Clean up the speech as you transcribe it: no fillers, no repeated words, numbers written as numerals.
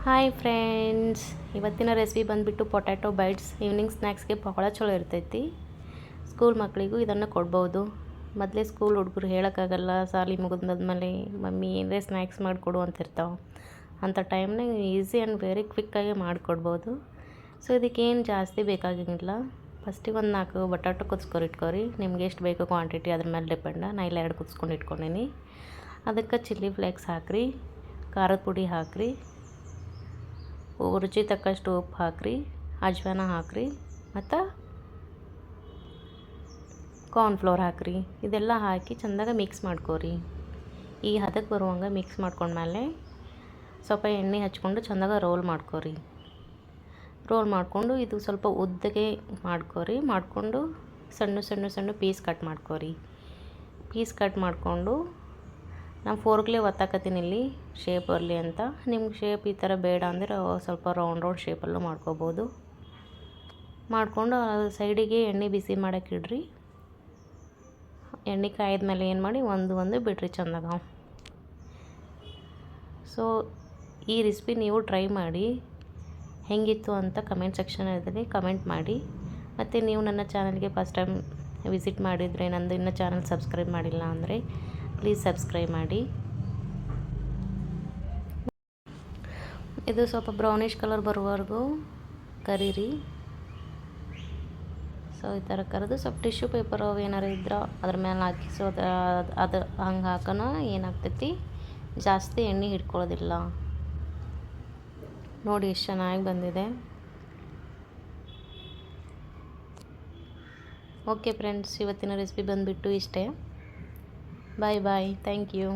Hi friends, ಇವತ್ತಿನ recipe ಬಂದುಬಿಟ್ಟು potato bites. Evening ಸ್ನ್ಯಾಕ್ಸ್ಗೆ ಬಹಳ ಚಲೋ ಇರ್ತೈತಿ. ಸ್ಕೂಲ್ ಮಕ್ಕಳಿಗೂ ಇದನ್ನು ಕೊಡ್ಬೋದು. ಮೊದಲೇ ಸ್ಕೂಲ್ ಹುಡುಗರು ಹೇಳೋಕ್ಕಾಗಲ್ಲ, ಸಾಲಿ ಮುಗಿದ್ಮೇಲೆ ಮಮ್ಮಿ ಏನೇ ಸ್ನ್ಯಾಕ್ಸ್ ಮಾಡಿಕೊಡು ಅಂತಿರ್ತಾವೆ. ಅಂಥ ಟೈಮ್ನಾಗ ಈಸಿ ಆ್ಯಂಡ್ ವೆರಿ ಕ್ವಿಕ್ಕಾಗಿ ಮಾಡಿಕೊಡ್ಬೋದು. ಸೊ ಇದಕ್ಕೇನು ಜಾಸ್ತಿ ಬೇಕಾಗಿಲ್ಲ. ಫಸ್ಟಿಗೆ ಒಂದು 4 ಬಟಾಟೊ ಇಟ್ಕೊರಿ. ನಿಮ್ಗೆ ಎಷ್ಟು ಬೇಕು ಕ್ವಾಂಟಿಟಿ ಅದ್ರ ಮೇಲೆ ಡಿಪೆಂಡ. ನಾ ಇಲ್ಲಿ 2 ಕುದಿಸ್ಕೊಂಡು ಇಟ್ಕೊಂಡೀನಿ. ಅದಕ್ಕೆ ಚಿಲ್ಲಿ ಫ್ಲೇಕ್ಸ್ ಹಾಕಿರಿ, ಖಾರದ ಪುಡಿ ಹಾಕಿರಿ, ರುಚಿ ತಕ್ಕಷ್ಟು ಉಪ್ಪು ಹಾಕಿರಿ, ಅಜ್ವಾನ ಹಾಕಿರಿ ಮತ್ತು ಕಾರ್ನ್ಫ್ಲೋರ್ ಹಾಕಿರಿ. ಇದೆಲ್ಲ ಹಾಕಿ ಚೆಂದಾಗ ಮಿಕ್ಸ್ ಮಾಡ್ಕೊರಿ. ಈ ಹದಕ್ಕೆ ಬರುವಂಗೆ ಮಿಕ್ಸ್ ಮಾಡ್ಕೊಂಡ್ಮೇಲೆ ಸ್ವಲ್ಪ ಎಣ್ಣೆ ಹಚ್ಕೊಂಡು ಚೆಂದಾಗ ರೋಲ್ ಮಾಡ್ಕೊರಿ. ರೋಲ್ ಮಾಡಿಕೊಂಡು ಇದು ಸ್ವಲ್ಪ ಉದ್ದಗೆ ಮಾಡಿಕೊಂಡು ಸಣ್ಣ ಪೀಸ್ ಕಟ್ ಮಾಡ್ಕೊರಿ. ಪೀಸ್ ಕಟ್ ಮಾಡಿಕೊಂಡು ನಾನು ಫೋರ್ಕ್ಲೆ ಒತ್ತಾಕತ್ತೀನಿ ಇಲ್ಲಿ ಶೇಪ್ ಬರಲಿ ಅಂತ. ನಿಮ್ಗೆ ಶೇಪ್ ಈ ಥರ ಬೇಡ ಅಂದರೆ ಸ್ವಲ್ಪ ರೌಂಡ್ ಶೇಪಲ್ಲೂ ಮಾಡ್ಕೋಬೋದು. ಮಾಡಿಕೊಂಡು ಸೈಡಿಗೆ ಎಣ್ಣೆ ಬಿಸಿ ಮಾಡೋಕೆ ಇಡ್ರಿ. ಎಣ್ಣೆ ಕಾಯ್ದ ಏನು ಮಾಡಿ ಒಂದು ಬಿಡ್ರಿ ಚೆಂದಾಗ. ಸೊ ಈ ರೆಸಿಪಿ ನೀವು ಟ್ರೈ ಮಾಡಿ, ಹೆಂಗಿತ್ತು ಅಂತ ಕಮೆಂಟ್ ಸೆಕ್ಷನಲ್ಲಿ ಕಮೆಂಟ್ ಮಾಡಿ. ಮತ್ತು ನೀವು ನನ್ನ ಚಾನಲ್ಗೆ ಫಸ್ಟ್ ಟೈಮ್ ವಿಸಿಟ್ ಮಾಡಿದರೆ, ನಂದು ಇನ್ನೂ ಚಾನಲ್ ಸಬ್ಸ್ಕ್ರೈಬ್ ಮಾಡಿಲ್ಲ ಅಂದರೆ ಪ್ಲೀಸ್ ಸಬ್ಸ್ಕ್ರೈಬ್ ಮಾಡಿ. ಇದು ಸ್ವಲ್ಪ ಬ್ರೌನಿಷ್ ಕಲರ್ ಬರುವವರೆಗೂ ಕರೀರಿ. ಸೊ ಈ ಥರ ಕರೆದು ಸ್ವಲ್ಪ ಟಿಶ್ಯೂ ಪೇಪರ್ ಅವು ಏನಾರು ಇದ್ರೆ ಅದ್ರ ಮೇಲೆ ಹಾಕಿ. ಸೊ ಅದು ಹಂಗೆ ಹಾಕೋಣ ಏನಾಗ್ತೈತಿ, ಜಾಸ್ತಿ ಎಣ್ಣೆ ಹಿಡ್ಕೊಳ್ಳೋದಿಲ್ಲ. ನೋಡಿ ಎಷ್ಟು ಚೆನ್ನಾಗಿ ಬಂದಿದೆ. ಓಕೆ ಫ್ರೆಂಡ್ಸ್, ಇವತ್ತಿನ ರೆಸಿಪಿ ಬಂದುಬಿಟ್ಟು ಇಷ್ಟೇ. Bye thank you.